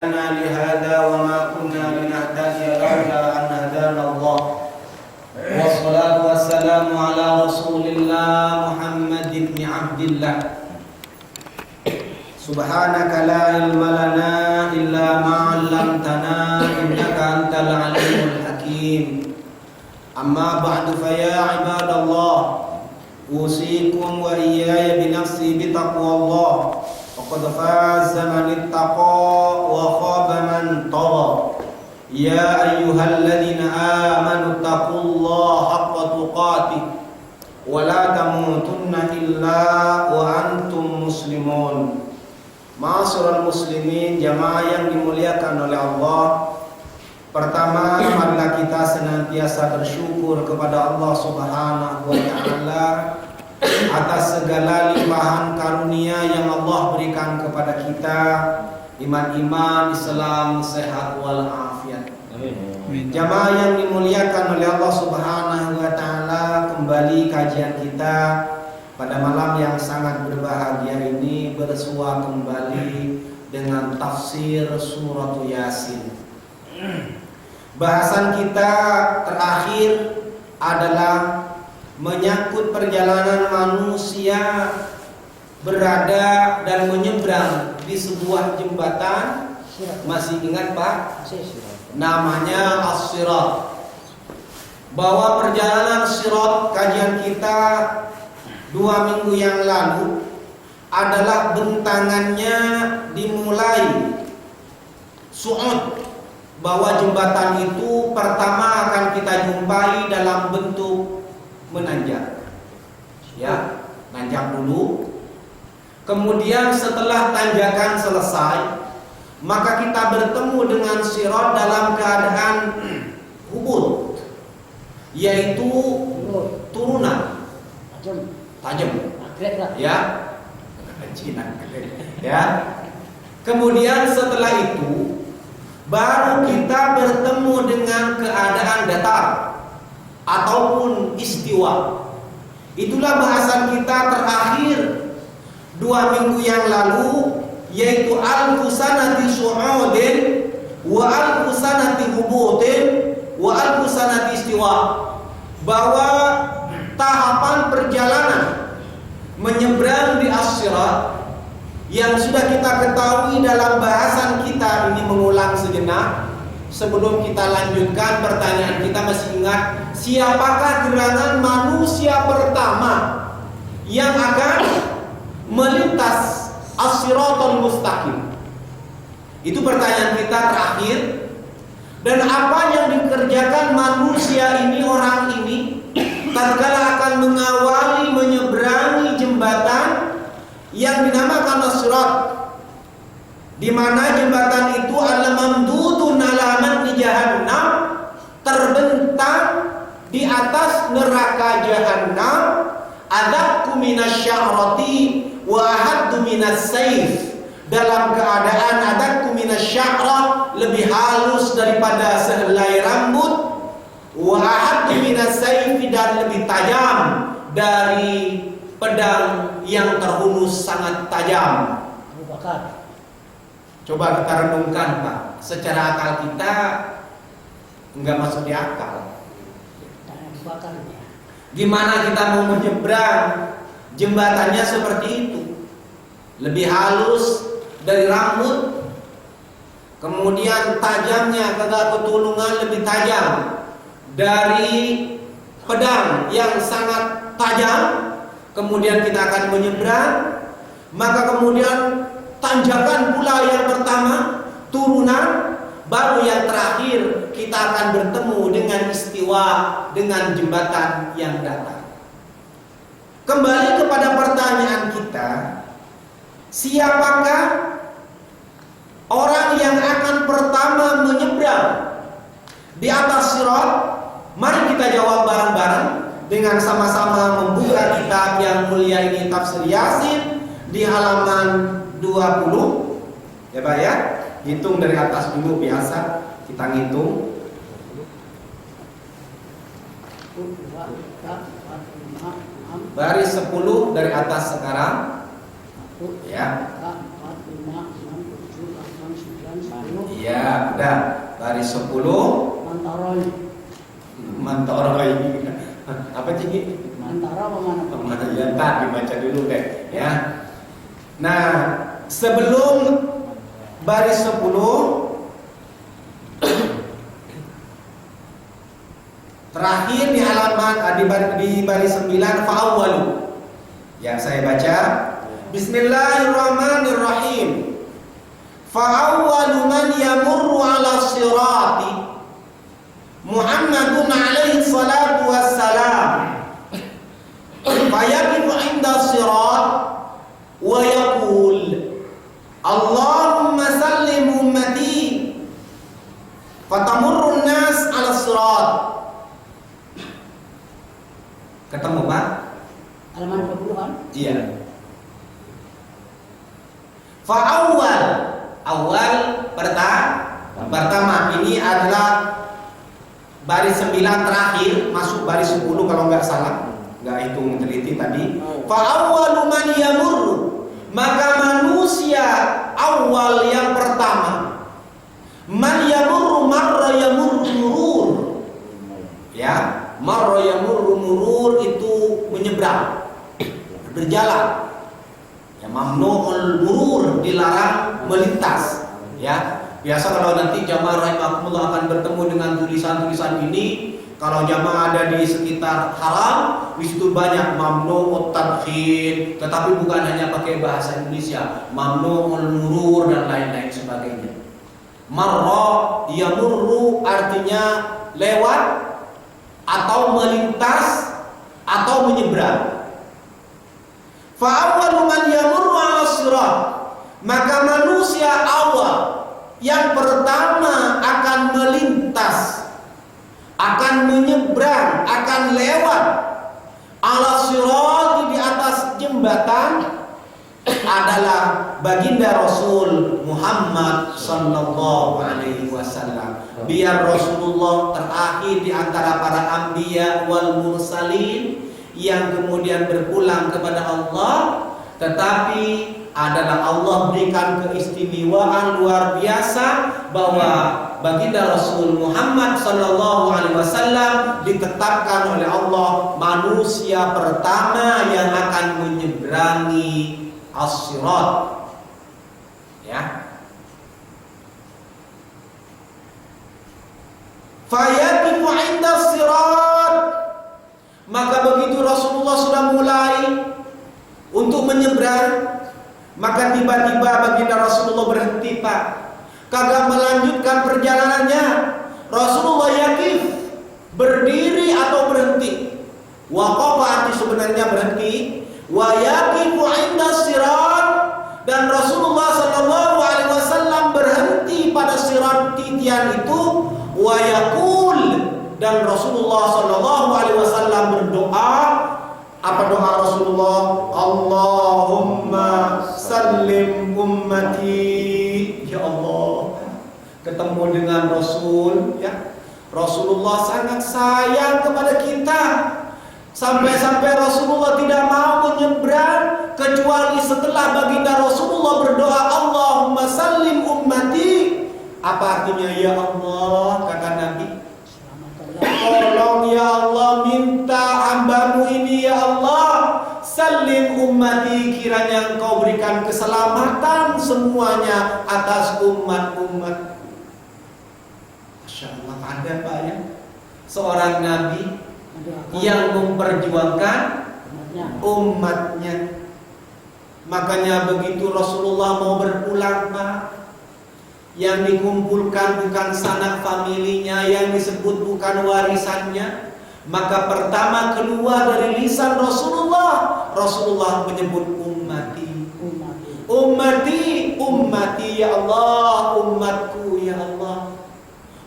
لهذا وما كنا لنهتدي لولا أن هدانا الله والصلاة والسلام على رسول الله محمد بن عبد الله سبحانك لا علم لنا إلا ما علمتنا إنك أنت العليم الحكيم أما بعد فيا عباد الله أوصيكم وإياي بنفسي بتقوى الله وقد فاز من اتقى وخاب من طغى يا أيها الذين آمنوا اتقوا الله حق تقاته ولا تموتن إلا وأنتم مسلمون. Ma'asyiral muslimin, jamaah yang dimuliakan oleh Allah. Pertama, marilah kita senantiasa bersyukur kepada Allah Subhanahu wa taala atas segala limpahan karunia yang Allah berikan kepada kita, iman, Islam, sehat wal afiat. Amin. Jamaah yang dimuliakan oleh Allah Subhanahu wa taala, kembali kajian kita pada malam yang sangat berbahagia ini bersua kembali dengan tafsir surat Yasin. Bahasan kita terakhir adalah menyangkut perjalanan manusia berada dan menyeberang di sebuah jembatan. Masih ingat Pak? Namanya As-Sirat. Bahwa perjalanan Sirat, kajian kita 2 minggu yang lalu adalah bentangannya dimulai su'ud, bahwa jembatan itu pertama akan kita jumpai dalam bentuk menanjak, ya, nanjak dulu. Kemudian setelah tanjakan selesai, maka kita bertemu dengan sirat dalam keadaan hubud, yaitu turunan tajam, ya, ya. Kemudian setelah itu baru kita bertemu dengan keadaan datar ataupun istiwa. Itulah bahasan kita terakhir 2 minggu yang lalu, yaitu al-fusanati su'udin wa al-fusanati hubutin wa al-fusanati istiwa. Bahwa tahapan perjalanan menyeberang di As-Sirat yang sudah kita ketahui dalam bahasan kita ini, mengulang sejenak sebelum kita lanjutkan pertanyaan kita. Masih ingat siapakah gerangan manusia pertama yang akan melintas As-Siratal Mustaqim? Itu pertanyaan kita terakhir. Dan apa yang dikerjakan manusia ini, orang ini, tatkala akan mengawali menyeberangi jembatan yang dinamakan As-Sirat, di mana jembatan itu adalah mamdudun ala di jahannam, terbentang di atas neraka jahannam, adaqu minasya'rati wa ahaddu minasayf, dalam keadaan adaqu minasya'ra, lebih halus daripada sehelai rambut, wa ahaddu minasayf, dan lebih tajam dari pedang yang terhunus sangat tajam. Coba kita renungkan Pak, secara akal kita enggak masuk di akal. Gimana kita mau menyeberang jembatannya seperti itu? Lebih halus dari rambut, kemudian tajamnya kata petulungan lebih tajam dari pedang yang sangat tajam. Kemudian kita akan menyeberang, maka kemudian tanjakan pula yang pertama, turunan, baru yang terakhir kita akan bertemu dengan istiwa, dengan jembatan yang datar. Kembali kepada pertanyaan kita, siapakah orang yang akan pertama menyeberang di atas sirat? Mari kita jawab bareng-bareng dengan sama-sama membuka kitab yang mulia ini, tafsir Yasin, di halaman 20. Ya Pak ya, hitung dari atas dulu, biasa kita ngitung. Baris 10 dari atas sekarang. Ya. 4, 5, 6, 7, 8, 9, 10, Iya, udah. Baris 10 Mantoroy. Apa sih? Mantara apa mana? Ya, tak dibaca dulu deh, ya. Nah, sebelum baris 10 terakhir di halaman di baris 9 fa'awwalu. Yang saya baca, Bismillahirrahmanirrahim. Fa'awwalu man yamurru 'ala sirati Muhammadun alaihi salatu wassalam. Fayaqifu 'inda sirat wa yaqul Allahumma sallim ummati. Fatamurrun nas 'ala sirat. Ketemu Pak? Halaman 20 kan? Iya. Awal pertama ini adalah baris 9 terakhir masuk baris 10 kalau nggak salah, nggak hitung teliti tadi. Fa'awwalu man yamurru, maka manusia awal yang pertama. Man yamurru marra yamurru murur. Ya, marra yamurru murur itu menyeberang, berjalan. Ya, mamnu'ul murur, dilarang melintas. Ya, biasa kalau nanti jamaah rahimakumullah akan bertemu dengan tulisan-tulisan ini, kalau jamaah ada di sekitar haram, di situ banyak mamnu'ut tadkhil, tetapi bukan hanya pakai bahasa Indonesia, mamnu'ul murur dan lain-lain sebagainya. Marra yamurru artinya lewat atau melintas atau menyeberang. Fa'awwalu man yamurru 'ala sirat, maka manusia awal yang pertama akan melintas, akan menyeberang, akan lewat 'ala sirat, di atas jembatan adalah baginda Rasul Muhammad sallallahu alaihi wasallam. Biar Rasulullah terakhir di antara para anbiya wal mursalin yang kemudian berpulang kepada Allah, tetapi adalah Allah berikan keistimewaan luar biasa bahwa baginda Rasul Muhammad sallallahu alaihi wasallam ditetapkan oleh Allah manusia pertama yang akan menyeberangi as-sirat. Ya. Fayaqifu 'inda as-sirat, maka begitu Rasulullah sudah mulai untuk menyeberang, maka tiba-tiba baginda Rasulullah berhenti, Pak. Kagak melanjutkan perjalanannya. Rasulullah yaqif, berdiri atau berhenti. Waqafa arti sebenarnya berhenti. Wa yaqifu 'inda sirat, dan Rasulullah sallallahu alaihi wasallam berhenti pada sirat titian itu. Wa yaqul, dan Rasulullah sallallahu alaihi wasallam berdoa. Apa doa Rasulullah? Allahumma sallim ummati. Ya Allah, ketemu dengan Rasul, ya. Rasulullah sangat sayang kepada kita, sampai-sampai Rasulullah tidak mau menyeberang kecuali setelah baginda Rasulullah berdoa Allahumma sallim ummati. Apa artinya? Ya Allah, kata Nabi, tolong ya Allah, minta hambamu ini ya Allah, salim ummati, kiranya engkau berikan keselamatan semuanya atas umat-umat. Masya Allah, ada Pak ya, seorang Nabi yang memperjuangkan umatnya. Makanya begitu Rasulullah mau berpulang, Pak, yang dikumpulkan bukan sanak familinya, yang disebut bukan warisannya, maka pertama keluar dari lisan Rasulullah, Rasulullah menyebut ummati, ummati, ummati ya Allah, umatku ya Allah,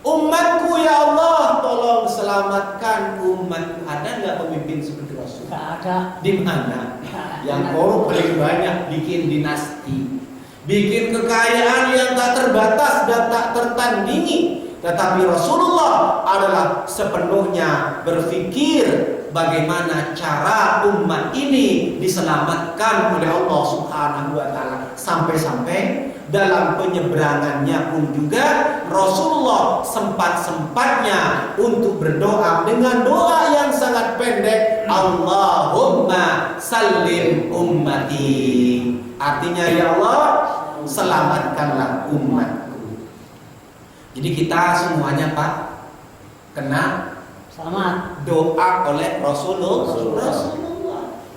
umatku ya Allah, tolong selamatkan umatku. Ada nggak pemimpin seperti Rasul? Nggak ada. Di mana? Yang korup paling banyak, bikin dinasti, bikin kekayaan yang tak terbatas dan tak tertandingi. Tetapi Rasulullah adalah sepenuhnya berpikir bagaimana cara umat ini diselamatkan oleh Allah Subhanahu wa taala. Sampai-sampai dalam penyeberangannya pun juga Rasulullah sempat-sempatnya untuk berdoa dengan doa yang sangat pendek, Allahumma sallim ummati. Artinya, ya Allah, selamatkanlah umatku. Jadi kita semuanya Pak kena Selamat. doa oleh Rasulullah.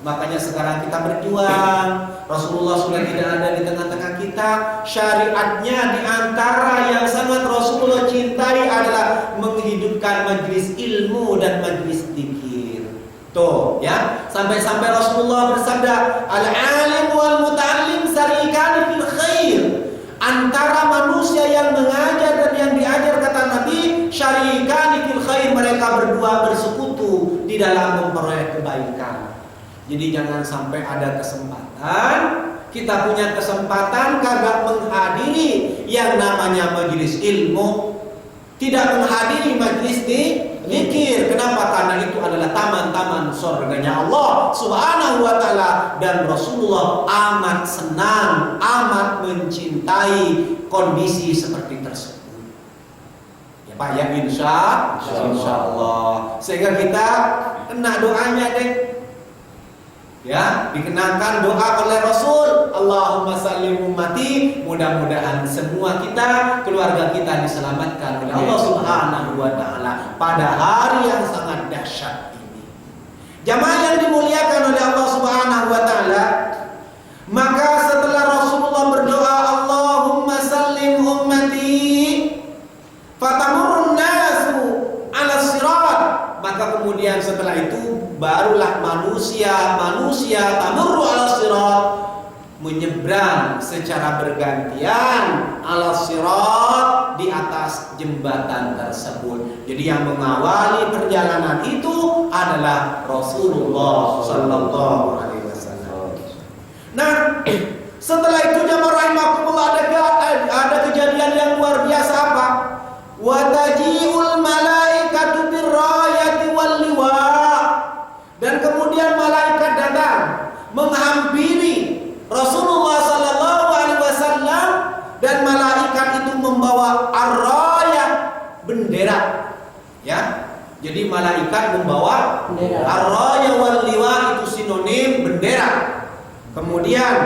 Makanya sekarang kita berjuang. Rasulullah sudah tidak ada di tengah-tengah kita. Syariatnya di antara yang sangat Rasulullah cintai adalah menghidupkan majelis ilmu dan majelis zikir. Tuh, ya. Sampai-sampai Rasulullah bersabda, al-alim wal muta'allim syarikani fil khair. Antara manusia yang mengajar dan yang diajar, kata Nabi, syarikani fil khair, mereka berdua bersekutu di dalam memperoleh kebaikan. Jadi jangan sampai ada kesempatan, kita punya kesempatan kagak menghadiri yang namanya majelis ilmu, tidak menghadiri majelis zikir. Kenapa? Karena itu adalah taman-taman surganya Allah Subhanahu wa ta'ala, dan Rasulullah amat senang, amat mencintai kondisi seperti tersebut. Ya Pak ya, insya Allah. Sehingga kita kena doanya deh. Ya, dikenakan doa oleh Rasul, Allahumma sallim ummati. Mudah-mudahan semua kita, keluarga kita diselamatkan oleh Allah Subhanahu wa ta'ala pada hari yang sangat dahsyat ini. Jamaah yang dimuliakan oleh Allah Subhanahu wa ta'ala, maka setelah Rasulullah berdoa Allahumma sallim ummati fatamurrun nasu ala sirat, maka kemudian setelah itu barulah manusia tamurru ala sirat, menyeberang secara bergantian ala sirat, di atas jembatan tersebut. Jadi yang mengawali perjalanan itu adalah Rasulullah sallallahu alaihi wasallam. Nah, setelah itu jamaah rahimakumullah, ada kejadian yang luar biasa apa? Wa taji'ul malaikatu birrayati wal liwa. Dan kemudian malaikat datang menghampiri Rasulullah sallallahu alaihi wasallam, dan malaikat itu membawa ar-rayah, bendera. Ya. Jadi malaikat membawa ar-rayah wal liwa, itu sinonim bendera. Kemudian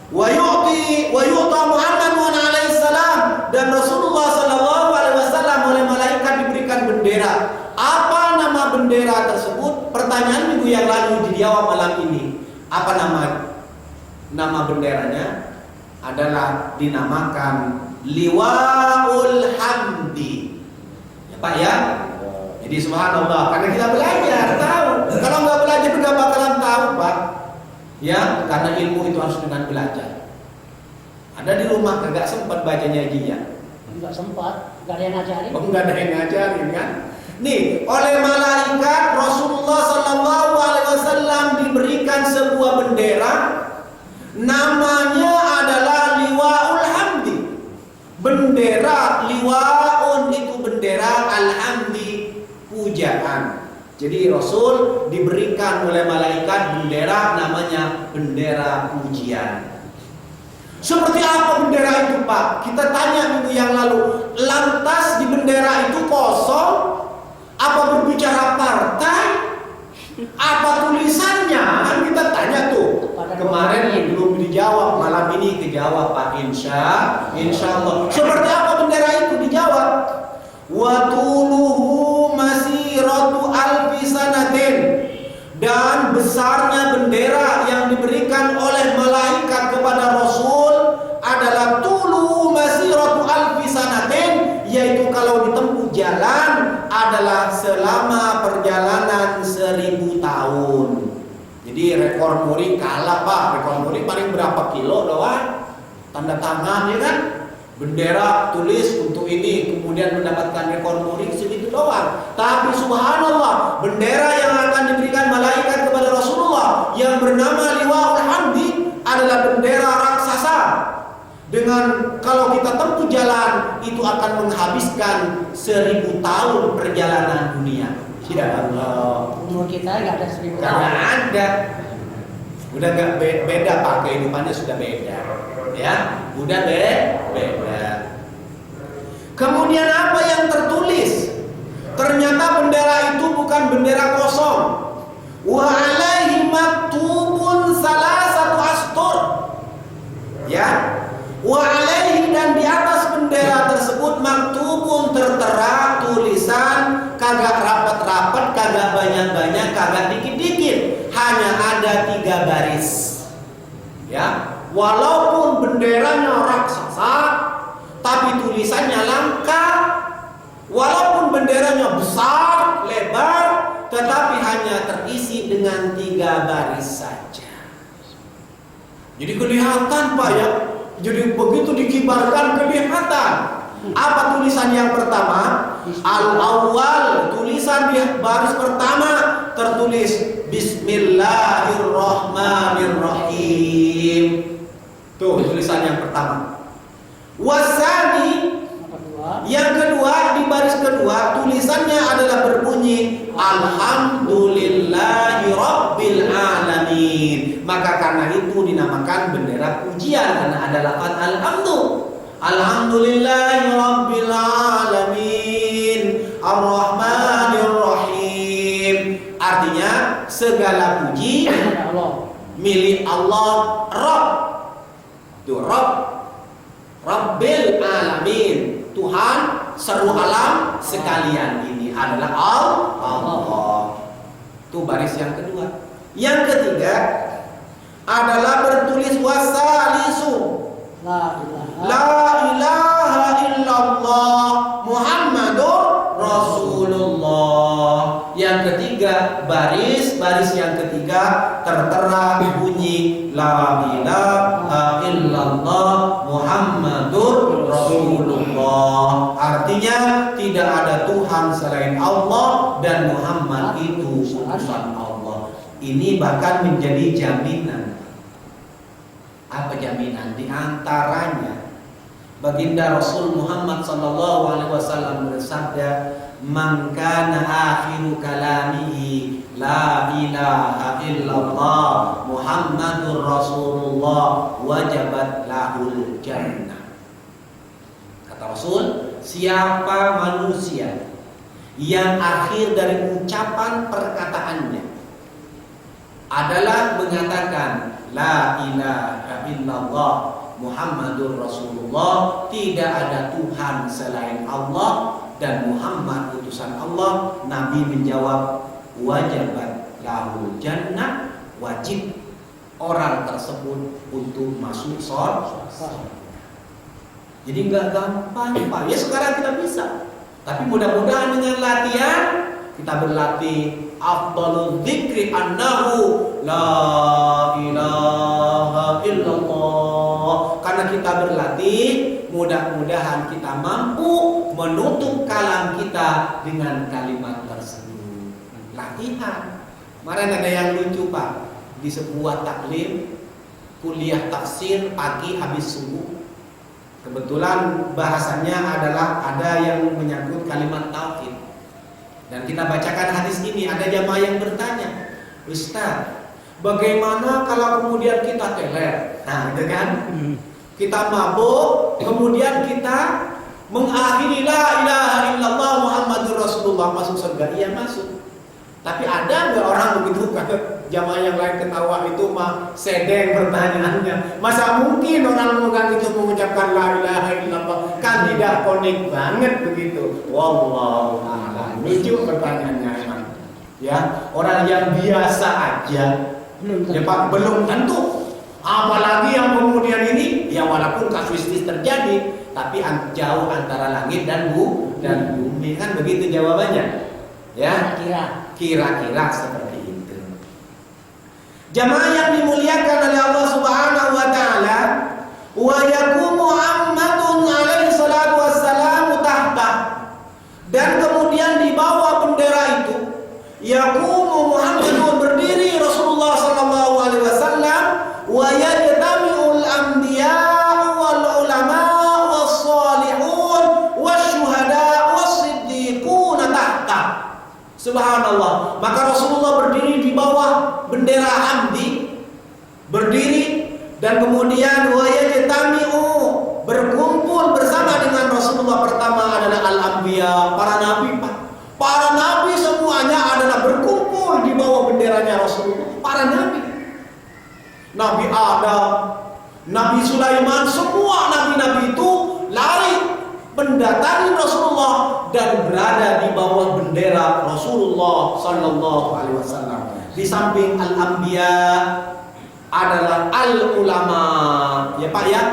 wa yu'ta Muhammad alaihi salam, dan Rasulullah sallallahu alaihi wasallam oleh malaikat diberikan bendera. Apa nama bendera tersebut? Pertanyaan minggu yang lalu dijawab malam ini. Apa nama benderanya? Adalah dinamakan Liwaul Hamdi. Ya Pak ya. Jadi subhanallah, karena kita belajar tahu. Kalau nggak belajar nggak bakalan tahu Pak. Ya, karena ilmu itu harus dengan belajar. Ada di rumah nggak sempat bacanya dia? Nggak sempat, nggak ada yang ngajarin. Oh, nggak ada yang ngajarin kan? Nih, oleh malaikat Rasulullah sallallahu alaihi wasallam diberikan sebuah bendera, namanya adalah Liwaul Hamdi. Bendera liwaun itu bendera alhamdi, pujaan. Jadi Rasul diberikan oleh malaikat bendera namanya bendera pujian. Seperti apa bendera itu Pak? Kita tanya minggu yang lalu. Lantas di bendera itu kosong? Apa berbicara partai? Apa tulisannya? Kan kita tanya tuh. Kemarin belum dijawab, malam ini dijawab Pak, insya Allah. Seperti apa bendera itu? Dijawab. Wa tuluhu masiratu alfi sanatin. Dan besarnya bendera yang diberikan oleh malaikat kepada Rasul adalah tulu masiratu alfi sanatin, yaitu kalau ditempuh jalan adalah selama perjalanan 1000 tahun. Jadi rekor muri kalah Pak. Rekor muri paling berapa kilo doang? Tanda tangan ya kan? Bendera tulis untuk ini, kemudian mendapatkan rekor muri segitu doang. Tapi subhanallah, bendera yang akan diberikan malaikat kepada Rasulullah yang bernama Liwaul Hamdi adalah bendera raksasa. Dengan kalau kita tempuh jalan itu akan menghabiskan 1000 tahun perjalanan dunia. Ya Allah. Umur kita nggak ada 1000 tahun. Nggak ada. Udah nggak beda Pak, kehidupannya sudah beda. Ya, udah beda. Kemudian apa yang tertulis? Ternyata bendera itu bukan bendera kosong. Wa alaihi maktubun salasatu astur. Ya. Wa alaihi, dan di atas bendera tersebut maktubun, tertera tulisan, kagak rapat-rapat, kagak banyak-banyak, kagak dikit-dikit, hanya ada 3 baris. Ya, walaupun benderanya raksasa, tapi tulisannya lengkap. Walaupun benderanya besar, lebar, tetapi hanya terisi dengan 3 baris saja. Jadi kelihatan Pak ya. Jadi begitu dikibarkan kelihatan. Apa tulisan yang pertama? Al-awwal, tulisan di baris pertama tertulis Bismillahirrahmanirrahim. Tuh tulisan yang pertama. Wasani, yang kedua, di baris kedua tulisannya adalah berbunyi Alhamdulillahi Rabbil Alamin. Maka karena itu dinamakan bendera pujian, karena ada lafaz alhamdu. Alhamdulillahi Rabbil Alamin Ar-Rahmanir Rahim. Artinya segala puji milik Allah Rabb. Tuh Rabb, Rabbil Alamin, Tuhan seluruh alam sekalian. Ini adalah Allah. Itu baris yang kedua. Yang ketiga adalah bertulis wasalisu, la ilaha illallah Muhammadur Rasulullah. Yang ketiga, baris yang ketiga tertera bunyi la ilaha illallah Muhammadur Rasulullah. Artinya tidak ada Tuhan selain Allah dan Muhammad itu utusan Allah. Ini bahkan menjadi jaminan. Apa jaminan? Di antaranya baginda Rasul Muhammad SAW bersabda, "Man kana akhiru kalamihi la ilaha illallah Muhammadur Rasulullah wajabat lahul jannah." Kata Rasul, siapa manusia yang akhir dari ucapan perkataannya adalah mengatakan la ilaha illallah Muhammadur Rasulullah, tidak ada Tuhan selain Allah dan Muhammad utusan Allah, Nabi menjawab wajabat lahul jannah, wajib orang tersebut untuk masuk surga. Jadi nggak gampang Pak. Ya sekarang kita bisa, tapi mudah-mudahan dengan latihan kita berlatih. Afdalul dzikri annahu la ilaha illallah. Karena kita berlatih, mudah-mudahan kita mampu menutup kalam kita dengan kalimat tersebut. Latihan. Kemarin ada yang lucu Pak, di sebuah taklim kuliah tafsir pagi habis subuh. Kebetulan bahasanya adalah ada yang menyangkut kalimat tauhid. Dan kita bacakan hadis ini, ada jamaah yang bertanya, Ustaz, bagaimana kalau kemudian kita teler? Nah, gitu kan? Kita mabuk, kemudian kita mengakhiri la ilaha illallah Muhammadur Rasulullah, masuk surga? Iya masuk. Tapi ada nggak orang begitu? Jamaah yang lain ketawa, itu mah sedeng pertanyaannya. Masa mungkin orang memegang itu mengucapkan la ilaha illallah? Kan tidak konik banget begitu. Wallahu a'lam. Lucu pertanyaannya emang. Ya, orang yang biasa aja ya Pak, belum tentu. Apalagi yang kemudian ini, ya walaupun kasuistis terjadi, tapi jauh antara langit dan bumi, kan begitu jawabannya. Ya, kira-kira seperti itu. Jamaah yang dimuliakan oleh Allah Subhanahu wa taala, wa yaqumu Muhammadun alaihi salatu wassalamu tahta. Dan kemudian di bawah bendera itu, yaqumu Muhammadun, berdiri Rasulullah sallallahu alaihi wasallam, wa yajtami'ul anbiya wal ulama was salihun wasyuhada was-siddiquna tahta. Subhanallah. Maka Rasulullah berdiri di bawah bendera Hamdi, berdiri, Dan kemudian wa yajtami'u, berkumpul bersama dengan Rasulullah pertama adalah al-anbiya, para nabi, Pak. Para nabi semuanya adalah berkumpul di bawah benderanya Rasulullah. Para nabi. Nabi Adam, Nabi Sulaiman, semua nabi-nabi itu lari mendatangi Rasulullah dan berada di bawah bendera Rasulullah sallallahu alaihi wasallam. Di samping al-anbiya adalah al-ulama, ya Pak ya,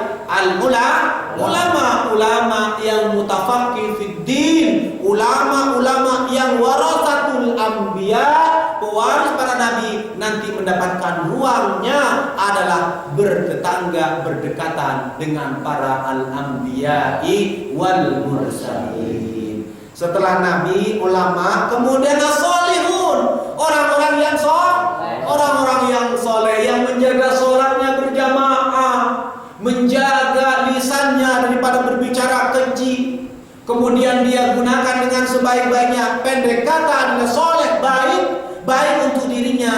ulama yang mutafaqih fid din, ulama yang warasatul anbiya, pewaris para nabi, nanti mendapatkan ruangnya adalah bertetangga, berdekatan dengan para al-anbiya'i wal mursalin. Setelah nabi, ulama, kemudian as-solihun, orang-orang yang soleh, yang menjaga sholatnya berjamaah, menjaga lisannya daripada berbicara keji, kemudian dia gunakan dengan sebaik-baiknya. Pendek kata adalah soleh, baik untuk dirinya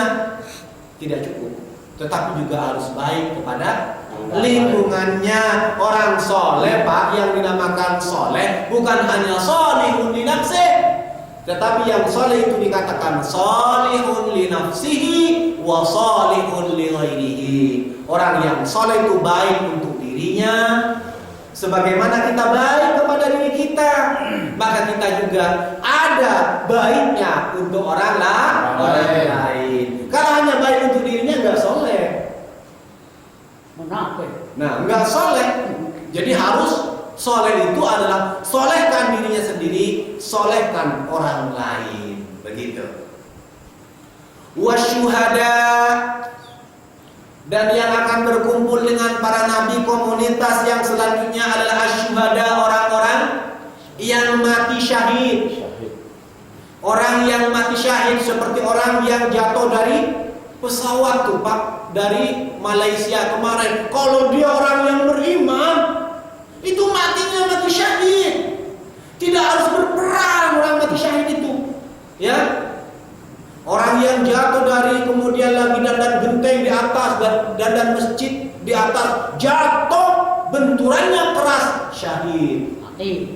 tidak cukup, tetapi juga harus baik kepada lingkungannya. Orang soleh, Pak, yang dinamakan soleh bukan hanya solihun li nafsih, tetapi yang soleh itu dikatakan solihun li nafsihi wa solihun li ghairihi. Orang yang soleh itu baik untuk dirinya, sebagaimana kita baik kepada diri kita, maka kita juga ada baiknya untuk orang lain. Kalau hanya baik untuk dirinya nggak soleh. Nah, nggak soleh. Jadi harus soleh itu adalah solehkan dirinya sendiri, solehkan orang lain. Begitu. Wasyuhada, dan yang akan berkumpul dengan para nabi, komunitas yang selanjutnya adalah asyuhada, orang-orang yang mati syahid. Orang yang mati syahid seperti orang yang jatuh dari pesawat tuh, Pak, dari Malaysia kemarin. Kalau dia orang yang beriman, itu matinya mati syahid. Tidak harus berperang orang mati syahid itu. Ya. Orang yang jatuh dari kemudian lagi dandan genteng di atas, dandan masjid di atas, jatuh benturannya keras, syahid.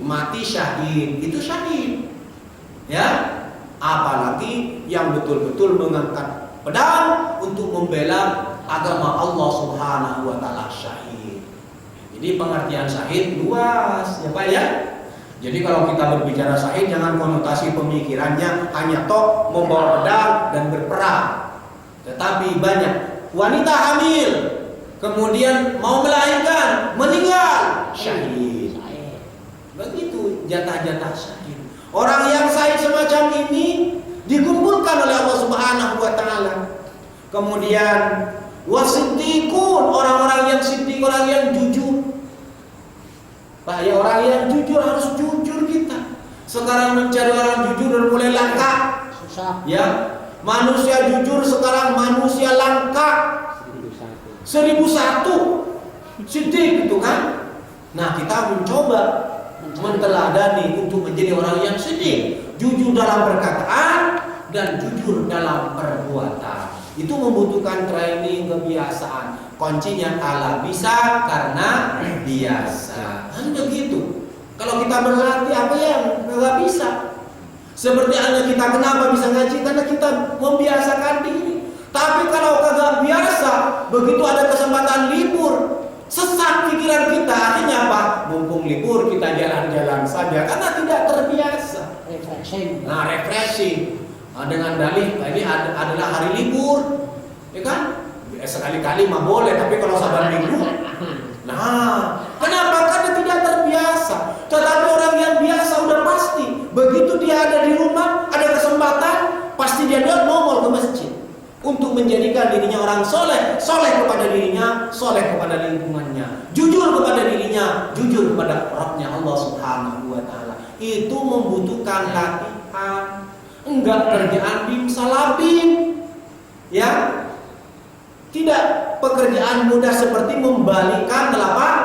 Mati syahid, itu syahid. Ya. Apalagi yang betul-betul mengangkat pedang untuk membela agama Allah Subhanahu wa taala, syahid. Jadi pengertian syahid luas, ya Pak ya. Jadi kalau kita berbicara syahid, jangan konotasi pemikirannya hanya tok membawa pedang dan berperang. Tetapi banyak wanita hamil, kemudian mau melahirkan, meninggal, syahid. Begitu jatah-jatah syahid. Orang yang syahid semacam ini dikumpulkan oleh Allah Subhanahu wa taala. Kemudian wasiddiqun, orang-orang yang siddiq, orang yang jujur. Pak ya, orang yang jujur harus jujur kita. Sekarang mencari orang jujur dan mulai langka. Susah. Ya, manusia jujur sekarang manusia langka. 1001 siddiq itu kan. Nah, kita mencoba menteladani untuk menjadi orang yang siddiq, jujur dalam perkataan dan jujur dalam perbuatan. Itu membutuhkan training, kebiasaan. Kuncinya ala bisa karena biasa. Kan begitu. Kalau kita berlatih, apa yang nggak bisa? Seperti halnya kita kenapa bisa ngaji, karena kita membiasakan diri. Tapi kalau kagak biasa, begitu ada kesempatan libur, sesat pikiran kita. Akhirnya apa? Mumpung libur kita jalan-jalan saja karena tidak terbiasa. Refreshing. Nah, refreshing. Dengan dalih ini adalah hari libur, ya kan? Sekali-kali mah boleh, tapi kalau saban minggu, nah, kenapa? Karena tidak terbiasa. Tetapi orang yang biasa udah pasti, begitu dia ada di rumah, ada kesempatan, pasti dia nongol ke masjid untuk menjadikan dirinya orang soleh, soleh kepada dirinya, soleh kepada lingkungannya, jujur kepada dirinya, jujur kepada Rabbnya Allah Subhanahu wa taala. Itu membutuhkan latihan. Enggak kerjaan bimsalabim, ya, tidak pekerjaan mudah seperti membalikkan telapak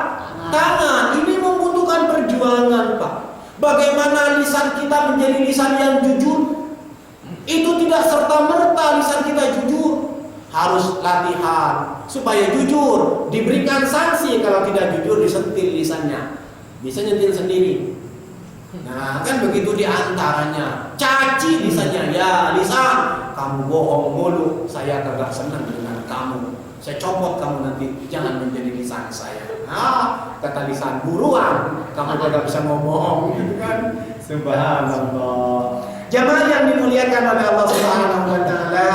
tangan. Ini membutuhkan perjuangan, Pak. Bagaimana lisan kita menjadi lisan yang jujur? Itu tidak serta merta lisan kita jujur, harus latihan. supaya jujur, diberikan sanksi kalau tidak jujur disentil lisannya. Bisa nyentil sendiri. Nah, kan begitu diantaranya. Caci lisannya, ya lisan, kamu bohong mulu, saya kagak senang dengan kamu. Saya copot kamu nanti, jangan menjadi lisan saya. Nah, kata lisan buruan, kamu kagak bisa ngomong, gitu kan? Subhanallah. Jamaah yang dimuliakan oleh Allah Subhanahu wa taala,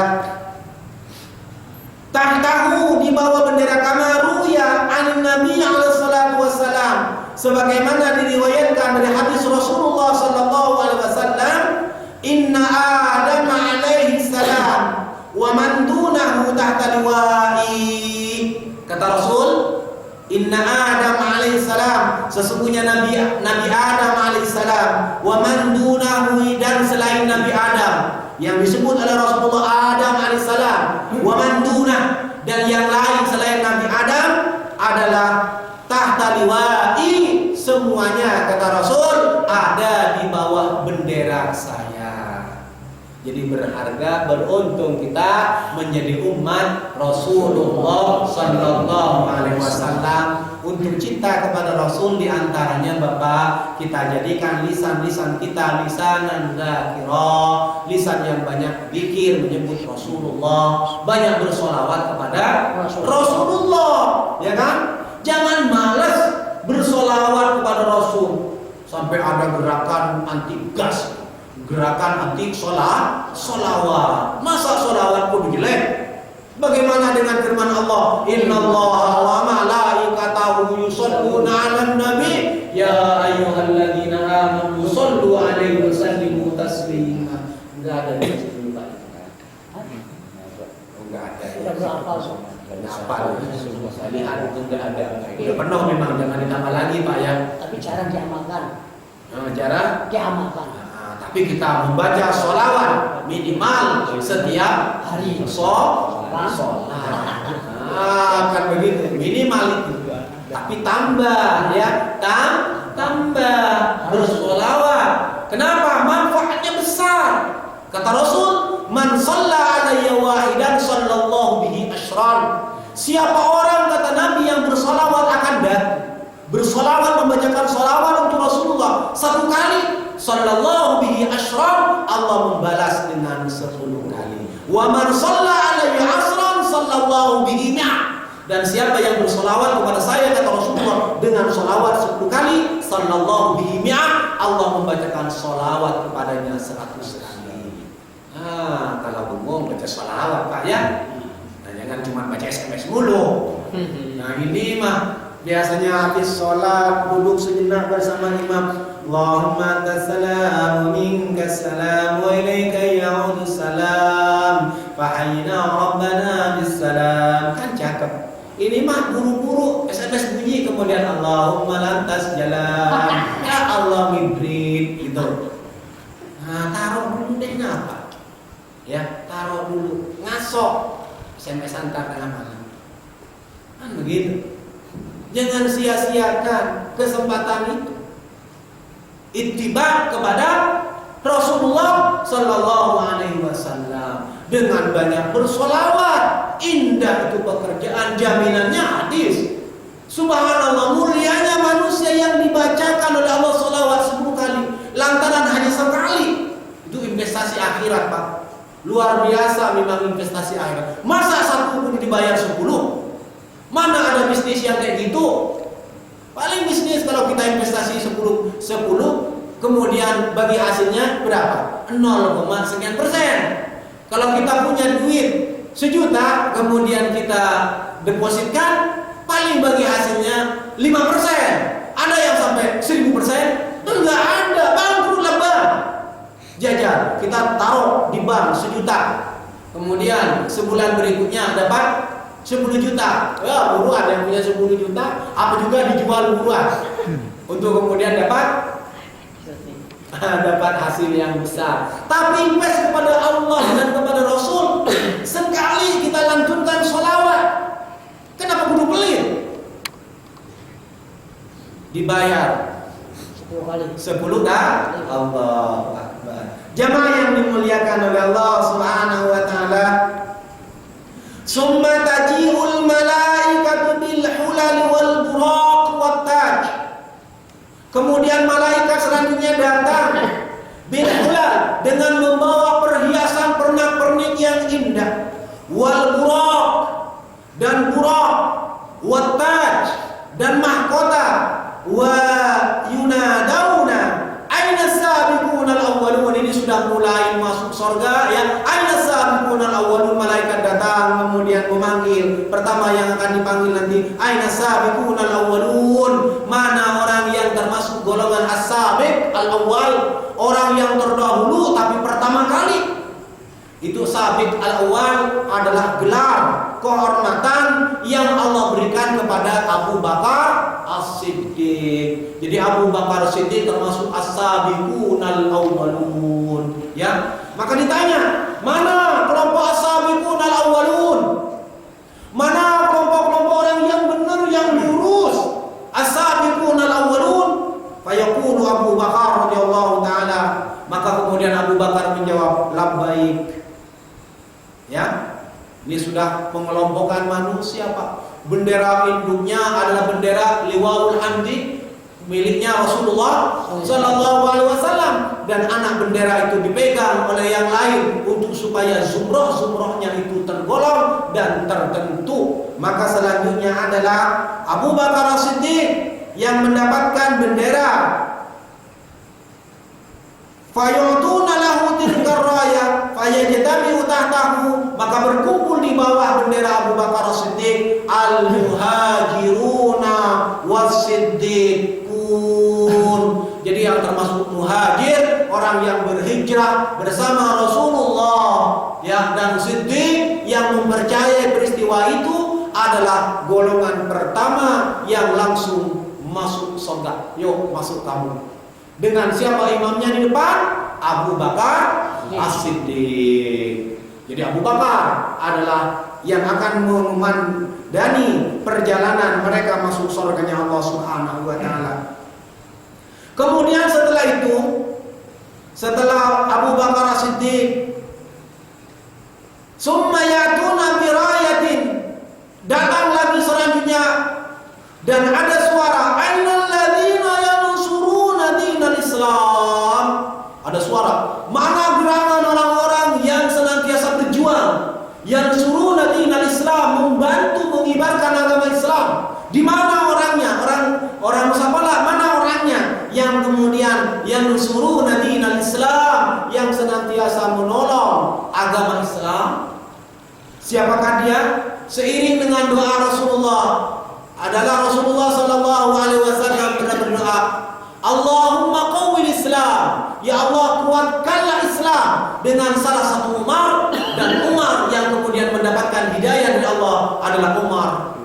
tahtahu di bawah bendera kamaru ya an Nabi alaihi salatu wassalam, sebagaimana diriwayatkan dari hadis Rasulullah sallallahu alaihi wasallam, inna Adam alaihi salam wa man dunahu tahta liwa'i. Kata Rasul, inna Adam alaihi salam, sesungguhnya Nabi Adam alaihi salam, wa man dunahu, dan selain Nabi Adam yang disebut oleh Rasulullah Adam alaihissalam, wa man dunah, dan yang lain selain Nabi Adam adalah tahta liwa'i, semuanya kata Rasul ada di bawah bendera saya. Jadi berharga, beruntung kita menjadi umat Rasulullah sallallahu alaihi wasallam. Untuk cinta kepada Rasul diantaranya Bapak, kita jadikan lisan-lisan kita lisanan dzakira, lisan yang banyak zikir menyebut Rasulullah, banyak bersolawat kepada Rasulullah, ya kan? Jangan malas bersolawat kepada Rasul. Sampai ada gerakan anti gas, gerakan anti solawat. Masa solawat pun jelek? Bagaimana dengan firman Allah, innallaha wa malaikatahu yusholluna 'alan nabi ya ayyuhalladzina amanu shollu 'alaihi wa sallimu taslima. Enggak ada di situ Pak. Enggak ada. Sudah berapa? Apa? Lihat itu enggak ada. Udah penuh memang, jangan ditambah lagi Pak ya. Tapi jarang diamalkan. Cara Diamalkan. Tapi kita membaca sholawat minimal setiap hari. Sholat. Kan begitu, minimal itu. Tapi tambah ya, tambah bersholawat. Kenapa? Manfaatnya besar. Kata Rasul, man shalla alayya wahidan sallallahu bihi asyran. Siapa orang, kata Nabi, yang bersolawat akan datang, bersolawat, membacakan solawat untuk Rasulullah satu kali, sallallahu bihi asyran, Allah membalas dengan 10 kali. Wa man shalla alayya asran sallallahu bihi mi'ah. Dan siapa yang bersolawat kepada saya, kata Rasulullah, dengan solawat 10 kali, sallallahu bihi mi'ah, Allah membacakan solawat kepadanya 100 kali. Kalau bingung baca solawat Pak ya, nah, jangan cuma baca SMS mulu. Nah ini mah biasanya habis sholat duduk sejenak bersama imam, Allahumma anta salam minka salam wa ilaika ya'udu salam fahayyina rabbana bis salam. Kan cakep. Ini mah buru-buru SMS bunyi kemudian Allahumma lantas jalan ya Allah mibrit gitu. Nah taruh dulu deh apa ya, taruh dulu, ngasok SMS antar tengah malam kan begitu. Jangan sia-siakan kesempatan itu. Ittiba kepada Rasulullah sallallahu alaihi wasallam dengan banyak bersolawat. Indah itu pekerjaan, jaminannya hadis. Subhanallah, mulianya manusia yang dibacakan oleh Allah solawat 10 kali lantaran hanya sekali. Itu investasi akhirat Pak. Luar biasa memang investasi akhirat. Masa satu pun dibayar 10? Mana ada bisnis yang kayak gitu? Paling bisnis kalau kita investasi 10, kemudian bagi hasilnya berapa? 0,sekian%. Kalau kita punya duit 1 juta, kemudian kita depositkan, paling bagi hasilnya 5%. Ada yang sampai 1000%? Enggak ada, bangkrut lah Bang. Jajan, kita taruh di bank 1 juta, kemudian sebulan berikutnya dapat 10 juta. Ya, buruan yang punya 10 juta, apa juga dijual buruan untuk kemudian dapat hasil yang besar. Tapi invest kepada Allah dan kepada Rasul, sekali kita lantunkan sholawat, kenapa kudu pelit? Dibayar 10 kali. 10 kali. Allahu Akbar. Jamaah yang dimuliakan oleh Allah Subhanahu wa taala, summa taji'ul kemudian malaikat selanjutnya datang bil hulal dengan membawa perhiasan pernak-pernik yang indah, wal buraq dan buraq, wat taj dan mahkota, wa yunadauna aina sabiqunal awwalun. Ini sudah mulai masuk surga ya. Aina sabiqunal awwalun, malaikat datang kemudian memanggil. Pertama yang akan dipanggil nanti aina sabiqunal awwalun, mana orang yang termasuk golongan as-sabiq al-awwal, orang yang terdahulu tapi pertama kali. Itu sabiq al-awwal adalah gelar kehormatan yang Allah berikan kepada Abu Bakar As-Siddiq. Jadi Abu Bakar As-Siddiq termasuk as-sabiqunal awwalun ya. Maka ditanya, mana kelompok as-sabiqunal awwalun? Mana kelompok-kelompok orang yang benar, yang lurus? As-sabiqunal awwalun. Fayaqulu Abu Bakar radhiyallahu taala, maka kemudian Abu Bakar menjawab, labbaik. Ya, ini sudah pengelompokan manusia, Pak. Bendera induknya adalah bendera Liwaul Hamdi miliknya Rasulullah Sallallahu Alaihi Wasallam, dan anak bendera itu dipegang oleh yang lain untuk supaya zumroh-zumrohnya itu tergolong dan tertentu. Maka selanjutnya adalah Abu Bakar As-Siddiq yang mendapatkan bendera. Fayutuna lahu tilka raya fayajtami'u tahtahu, maka berkumpul di bawah bendera Abu Bakar As-Siddiq al-muhajiruna was-siddiqun. Jadi yang termasuk muhajir, orang yang berhijrah bersama Rasulullah ya, dan siddiq yang mempercayai peristiwa itu adalah golongan pertama yang langsung masuk surga. Yuk masuk kamu. Dengan siapa imamnya di depan? Abu Bakar As-Siddiq. Jadi Abu Bakar adalah yang akan memandani perjalanan mereka masuk surganya Allah Subhanahu wa taala. Kemudian setelah itu, setelah Abu Bakar As-Siddiq, summa yatuna bi rayatin, datang lagi selanjutnya dan ada suara, ainal ladzina yansuruna dinal Islam. Ada suara, mana gerangan orang-orang yang senantiasa berjuang, yang suruna dinal Islam, membantu mengibarkan agama Islam. Di mana orangnya? Orang Musafala, mana orangnya yang kemudian yang suruna dinal Islam, yang senantiasa menolong agama Islam? Siapakah dia? Seiring dengan doa Rasulullah, adalah Rasulullah sallallahu alaihi wasallam pernah berdoa, Allahumma qawwil Islam, ya Allah kuatkanlah Islam, dengan salah satu Umar, dan Umar yang kemudian mendapatkan hidayah dari Allah adalah Umar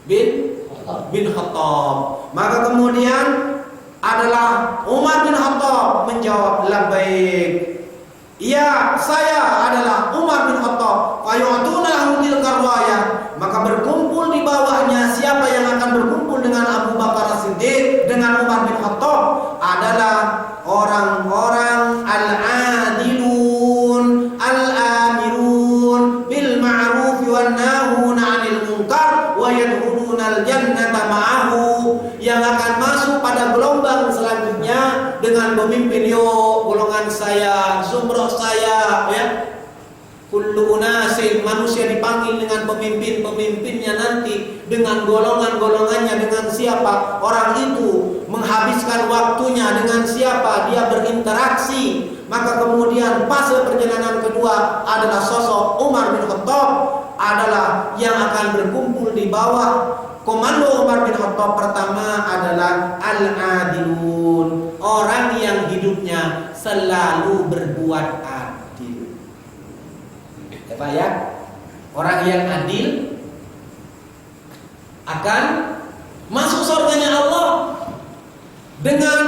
bin Khattab. Maka kemudian adalah Umar bin Khattab menjawab, labbaik, iya saya adalah Umar bin Khattab. Fayu'tuna lahu tilka rayah, maka berkumpul di bawahnya. Siapa yang akan berkumpul dengan Abu Bakar As-Siddiq, dengan Umar bin Khattab, adalah orang-orang al-adilun, al-amirun bil ma'ruf wan nahuna 'anil munkar wa yadkhulunal jannata ma'ahu, yang akan masuk pada gelombang selanjutnya dengan memimpin, yo golongan saya, zumrah saya ya. Kullu unasin, manusia dipanggil dengan pemimpin-pemimpinnya nanti, dengan golongan-golongannya, dengan siapa orang itu menghabiskan waktunya, dengan siapa dia berinteraksi. Maka kemudian fase perjalanan kedua adalah sosok Umar bin Khattab, adalah yang akan berkumpul di bawah komando Umar bin Khattab. Pertama adalah al-adilun, orang yang hidupnya selalu berbuat adil. Apa ya? Orang yang adil akan masuk surganya Allah dengan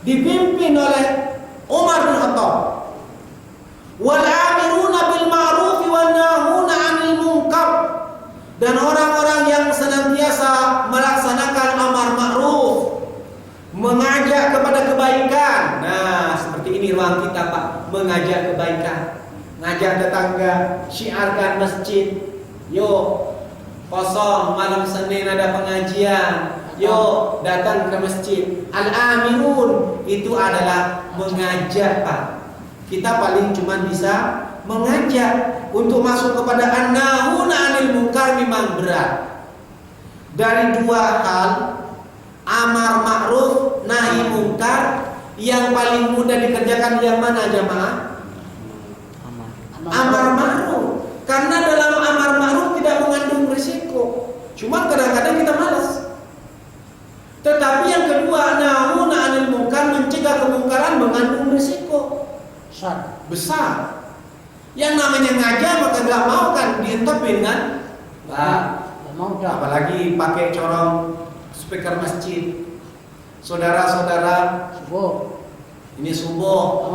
dipimpin oleh Umar bin Khattab. Wal amiruna bil ma'ruf wan nahuna 'anil munkar, dan orang-orang yang senantiasa melaksanakan amar ma'ruf, mengajak kepada kebaikan. Nah, seperti ini ruang kita, Pak, mengajak kebaikan. Ngajak tetangga, syiarkan masjid. Yuk, kosong malam Senin ada pengajian. Yuk datang ke masjid. Al-amirun itu adalah mengajak, Pak. Kita paling cuma bisa mengajak. Untuk masuk kepada an-nahuna 'anil munkar memang berat. Dari dua hal, amar ma'ruf, nahi munkar, yang paling mudah dikerjakan yang mana jamaah? Amar ma'ruf. Karena dalam amar ma'ruf tidak mengandung risiko. Cuma kadang-kadang kita malas. Tetapi yang kedua, nahuna 'anil munkar, mencegah kemungkaran, mengandung risiko besar. Yang namanya ngajak maka gak mau kan diintipin kan? Apalagi pakai corong speaker masjid. Saudara-saudara, ini subuh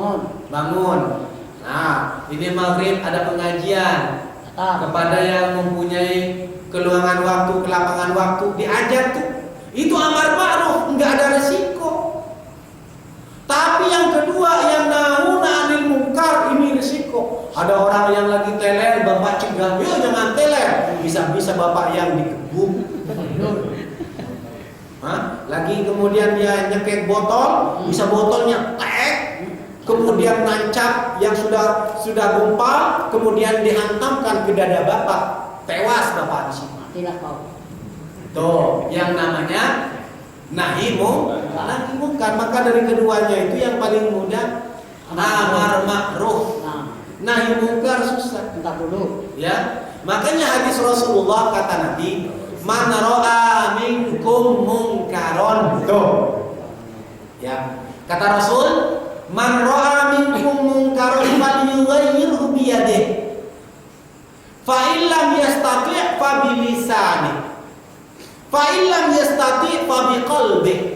bangun. Nah, ini maghrib ada pengajian. Kepada yang mempunyai keluangan waktu, kelapangan waktu, diajar tuh. Itu amar ma'ruf, enggak ada resiko. Tapi yang kedua, yang nahuna 'anil munkar, ini risiko. Ada orang yang lagi teler, bapak cegah, "Yo jangan teler." Bisa-bisa bapak yang dikebuk. Lagi kemudian dia nyekek botol, bisa botolnya tek, kemudian nancap yang sudah gumpal, kemudian dihantamkan ke dada bapak, tewas bapak di sini. Tidak mau. Tuh, yang namanya nahi munkar. Maka dari keduanya itu yang paling mudah amar ma'ruf. Nahi munkar susah. Entar dulu. Ya, makanya hadis Rasulullah kata Nabi, "Man ra'a minkum munkaron." Tuh. Ya, kata Rasul, "Man ra'a minkum munkaron falyughayyirhu bi yadihi. Fa illam yastati' fa bi lisanihi. Fa illam yastati' fa bi qalbihi."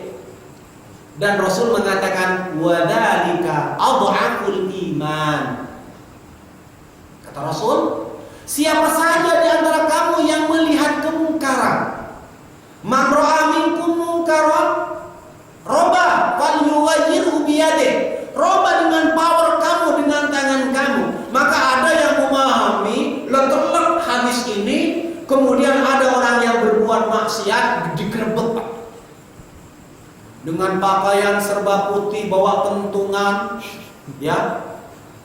Dan Rasul mengatakan, "Wa dzalika adhaful iman." Kata Rasul, siapa saja di antara kamu yang melihat kemungkaran, man ra'a minkum munkaran, roba falyughayyirhu bi yadihi. Roba dengan power kamu, dengan tangan kamu. Maka ada yang memahami letek-letek hadis ini, kemudian ada orang yang berbuat maksiat digerebek dengan pakaian serba putih, bawa kentungan, ya.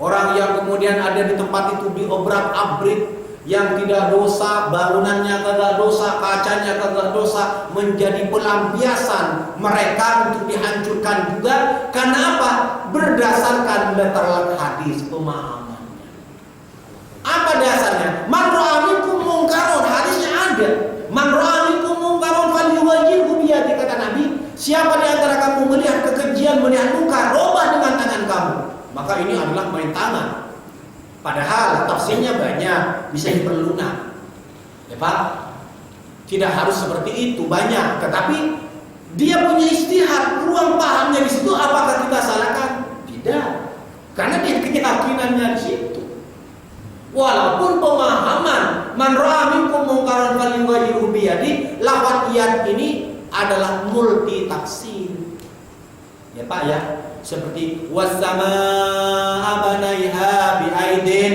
Orang yang kemudian ada di tempat itu diobrak-abrik, yang tidak dosa, bangunannya kagak dosa, kacanya kagak dosa, menjadi pelampiasan mereka untuk dihancurkan juga. Karena apa? Berdasarkan letter hadis pemahamannya. Apa dasarnya? Man ra'a minkum munkaron, hadisnya ada. Man ra'a minkum munkaron falyughayyirhu bi yadihi, kata Nabi. Siapa di antara kamu melihat kekejian, melihat munkar, robah dengan tangan kamu. Maka ini adalah main tangan. Padahal tafsirnya banyak, bisa diperlukan. Ya Pak, tidak harus seperti itu, banyak. Tetapi dia punya istihad, ruang pahamnya di situ. Apakah kita salahkan? Tidak, karena dia keyakinannya di situ. Walaupun pemahaman man ra'a minkum munkaran falyughayyirhu bi yadihi, lafaz iyad ini adalah multi tafsir. Ya Pak ya. Seperti was-samaa'a banaiha bi'aidin.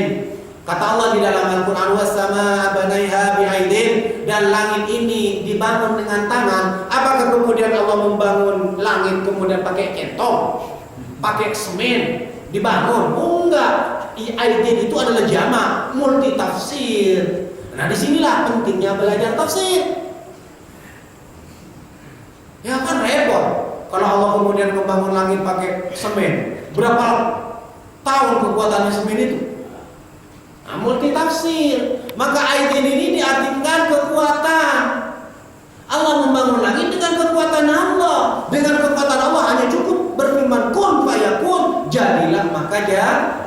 Kata Allah di dalam Al-Qur'an, was-samaa'a banaiha bi'aidin, dan langit ini dibangun dengan tangan. Apakah kemudian Allah membangun langit kemudian pakai kentong, pakai semen dibangun? Oh, enggak. Aidin itu adalah jamak, multi tafsir. Nah, disinilah pentingnya belajar tafsir. Ya kan repot. Kalau Allah kemudian membangun langit pakai semen, berapa tahun kekuatannya semen itu? Nah, multi tafsir. Maka ayat ini diartikan kekuatan. Allah membangun langit dengan kekuatan Allah. Dengan kekuatan Allah hanya cukup berfirman kun fayakun, jadilah maka jadi.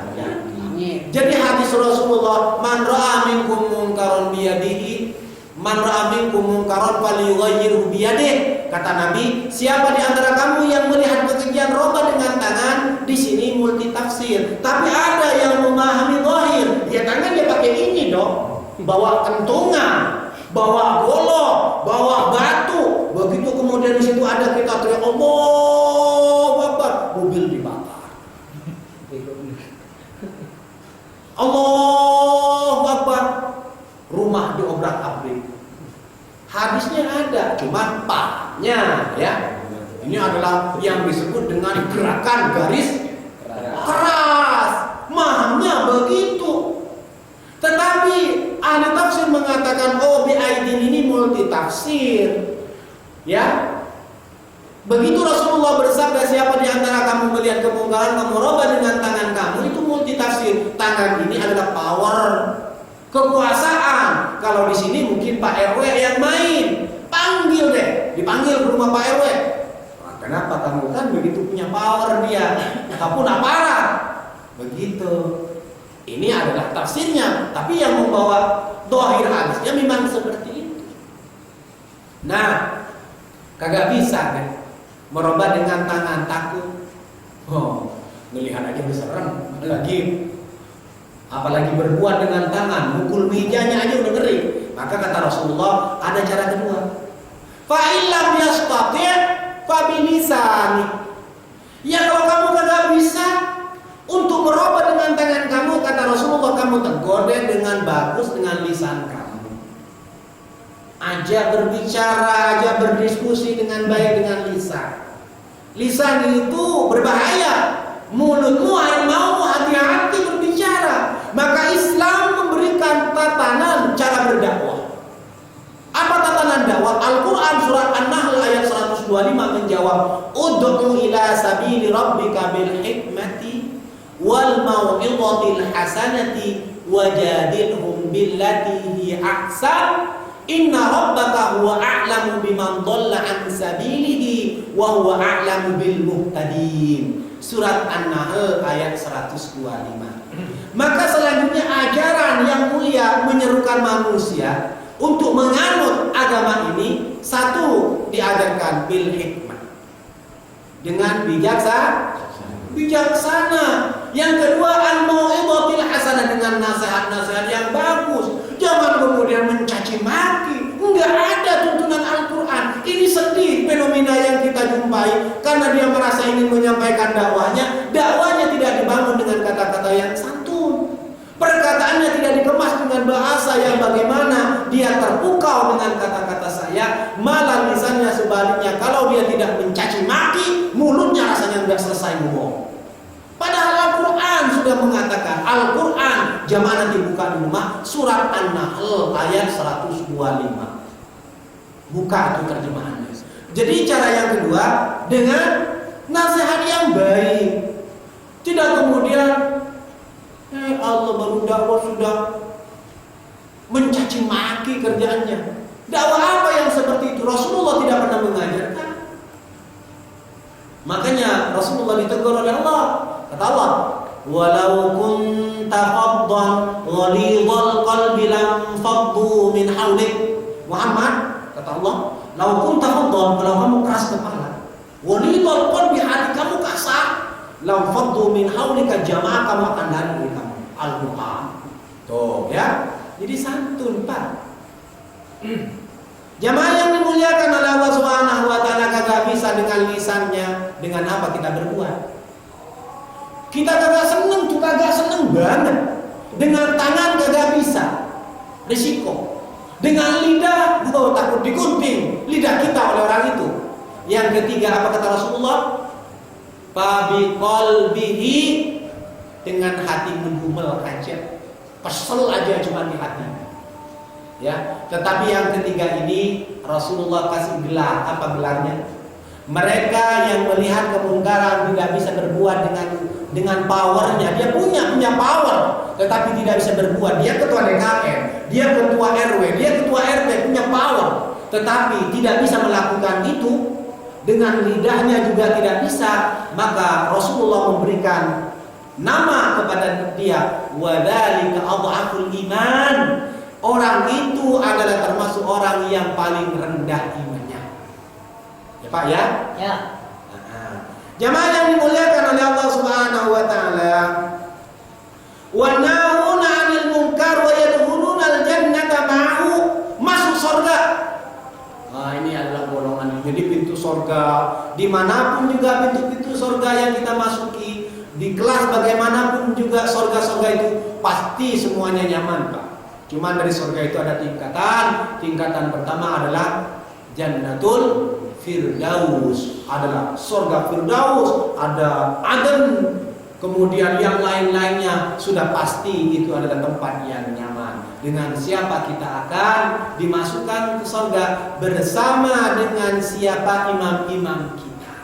Jadi hadis Rasulullah, man ra'a minkum munkaran biyadihi, man ra'a minkum munkaran falyughayyirhu biyadihi. Kata Nabi, siapa di antara kamu yang melihat kekejian, roba dengan tangan. Di sini multi tafsir. Tapi ada yang memahami zahir. Ya tangan dia pakai ini dong. Bawa kentongan, bawa golok, bawa batu. Begitu kemudian di situ ada kita teriak Allahu Akbar, mobil dibakar. Allahu Akbar, rumah diobrak-abrik. Hadisnya ada, cuma Pak jamaahnya, ya. Ini adalah yang disebut dengan gerakan garis keras. Mahamnya begitu. Tetapi ahli tafsir mengatakan bi'aidin ini multi tafsir. Ya. Begitu Rasulullah bersabda, siapa di antara kamu melihat kemungkaran, kamu robah dengan tangan kamu, itu multi tafsir. Tangan ini adalah power, kekuasaan. Kalau di sini mungkin Pak RW yang main, panggil deh, dipanggil ke rumah Pak RW. Nah, kenapa kamu kan begitu punya power dia, ataupun aparat, begitu. Ini adalah tafsirnya, tapi yang membawa dohir hadisnya memang seperti itu. Nah, kagak bisa kan merubah dengan tangan, takut. Melihat aja udah serem, apalagi berbuat dengan tangan, mukul mejanya aja udah ngeri. Maka kata Rasulullah, ada cara kedua. Fa illam yastati' fa bilisani. Ya kalau kamu kagak bisa untuk merubah dengan tangan kamu, kata Rasulullah, kamu tegur dengan bagus dengan lisan kamu. Aja berbicara, aja berdiskusi dengan baik dengan lisan. Lisan itu berbahaya. Mulutmu mau hati-hati berbicara. Maka Islam memberikan tatanan cara berdakwah. Apa tatanan dakwah? Al-Quran surat An-Nahl ayat 125 menjawab, ud'u ila sabili rabbika bil hikmati wal mau'izatil hasanati wajadilhum billati hi ahsan. Inna rabbaka huwa a'lamu biman dhalla an sabilihi wa huwa a'lamu bil muhtadin. Surat An-Nahl ayat 125. Maka selanjutnya ajaran yang mulia menyerukan manusia untuk menganut agama ini, satu diajarkan bil hikmah, dengan bijaksana. Yang kedua al-mau'izatil hasanah, dengan nasihat-nasihat yang bagus. Jangan kemudian mencaci maki. Enggak ada tuntunan Al-Quran. Ini sedih fenomena yang kita jumpai, karena dia merasa ingin menyampaikan dakwahnya tidak dibangun dengan kata-kata yang santun. Perkataannya tidak dikemas dengan bahasa yang bagaimana dia terpukau dengan kata-kata saya, malah lisannya sebaliknya. Kalau dia tidak mencaci maki, mulutnya rasanya sudah selesai ngomong. Padahal Al-Quran sudah mengatakan, Al-Quran jamaah nanti buka di rumah, surat An-Nahl ayat 125. Buka itu terjemahannya. Jadi cara yang kedua dengan nasihat yang baik. Tidak kemudian Allah baru dakwah sudah mencaci maki kerjaannya. Dakwah apa yang seperti itu? Rasulullah tidak pernah mengajarkan. Makanya Rasulullah ditegur oleh Allah. Kata Allah, walau kunta faddan ghalidhal qalbi lam faddu min hawlik. Muhammad, kata Allah, lau kunta faddan, kalau kamu keras kepala, ghalidhal qalbi, hati kamu kasar, lam faddu min hawlika, jamaah kamu akan lari dari kamu. Al-Quran. Tuh ya. Jadi santun, Pak. Jamaah yang dimuliakan oleh Allah Subhanahu wa taala, kagak bisa dengan lisannya, dengan apa kita berbuat. Kita kagak seneng tuh, kagak seneng banget. Dengan tangan kagak bisa, risiko. Dengan lidah, takut digunting lidah kita oleh orang itu. Yang ketiga apa kata Rasulullah? Fabi qalbihi, dengan hati mendumel aja, kesel aja cuma di hati. Ya, tetapi yang ketiga ini Rasulullah kasih gelar. Apa gelarnya? Mereka yang melihat kemungkaran tidak bisa berbuat dengan powernya. Dia punya power, tetapi tidak bisa berbuat. Dia ketua DKM, dia ketua RW, dia ketua RT, punya power, tetapi tidak bisa melakukan itu. Dengan lidahnya juga tidak bisa. Maka Rasulullah memberikan nama kepada dia, wadzalika adhaful iman. Orang itu adalah termasuk orang yang paling rendah imannya. Ya Pak ya? Ya. Jamaah yang dimuliakan oleh Allah Subhanahu wa taala. Wa nahuna 'anil munkar wa yadkhuluna al-jannata ma'ahu, masuk surga. Nah, ini adalah golongan. Jadi pintu surga dimanapun juga pintu-pintu surga yang kita masuki, di kelas bagaimanapun juga surga-surga itu pasti semuanya nyaman, Pak. Cuman dari surga itu ada tingkatan. Tingkatan pertama adalah Jannatul Firdaus adalah surga Firdaus, ada Aden, kemudian yang lain-lainnya sudah pasti itu adalah tempat yang nyaman. Dengan siapa kita akan dimasukkan ke surga? Bersama dengan siapa imam-imam kita.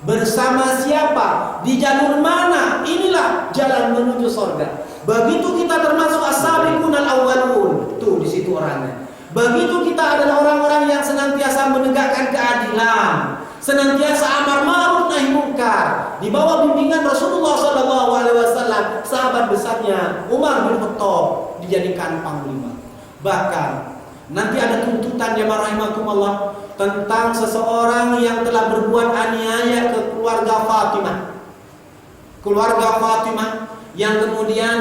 Bersama siapa? Di jalur mana? Inilah jalan menuju surga. Begitu kita termasuk as-sabiqunal awwalun, tuh di situ orangnya. Begitu kita adalah orang-orang yang senantiasa menegakkan keadilan, senantiasa amar ma'ruf nahi munkar, di bawah bimbingan Rasulullah SAW, sahabat besarnya Umar bin Khattab dijadikan panglima. Bahkan nanti ada tuntutan jamaah rahimakumullah tentang seseorang yang telah berbuat aniaya ke keluarga Fatimah. Keluarga Fatimah yang kemudian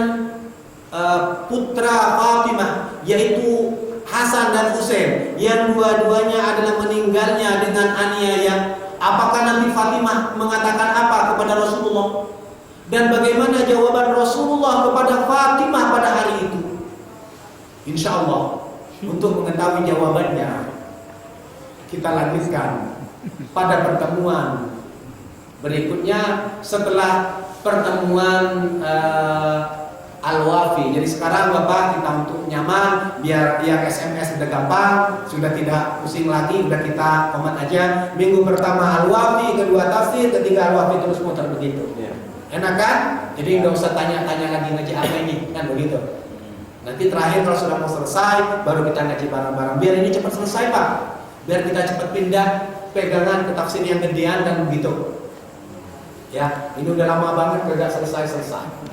putra Fatimah yaitu Hasan dan Husain, yang dua-duanya adalah meninggalnya dengan aniaya. Apakah nanti Fatimah mengatakan apa kepada Rasulullah? Dan bagaimana jawaban Rasulullah kepada Fatimah pada hari itu? Insya Allah, untuk mengetahui jawabannya, kita lanjutkan pada pertemuan berikutnya setelah pertemuan Al-Wafi. Jadi sekarang Bapak kita untuk nyaman, biar yang SMS sudah gampang, sudah tidak pusing lagi, udah kita komat aja. Minggu pertama Al-Wafi, kedua tafsir, ketiga Al-Wafi, terus muter begitu. Enak kan? Jadi nggak usah tanya-tanya lagi ngaji apa ini, kan begitu. Nanti terakhir kalau sudah mau selesai, baru kita ngaji bareng-bareng. Biar ini cepat selesai Pak, biar kita cepat pindah pegangan ke tafsir yang gedean dan begitu. Ya, ini udah lama banget gak selesai-selesai.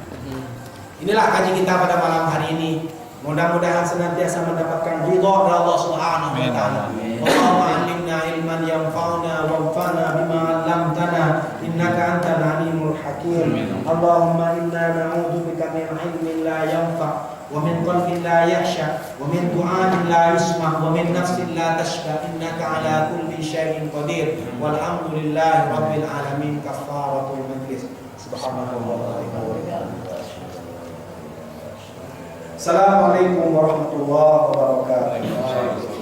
Inilah kaji kita pada malam hari ini. Mudah-mudahan senantiasa mendapatkan ridha dari Allah Subhanahu wa taala. Allahumma 'allimna ilman yanfa'una wanfa'na bima 'allamtana innaka antal alimul hakim. Allahumma inna na'udzubika min 'ilmin la yanfa' wa min qalbin la yakhsha wa min du'ain la yusma' wa min nafsin la tashba innaka 'ala kulli syai'in qadir. Walhamdulillahi rabbil alamin. Kafaratul majlis. Subhanallah wa bihamdihi. Assalamualaikum warahmatullahi wabarakatuh.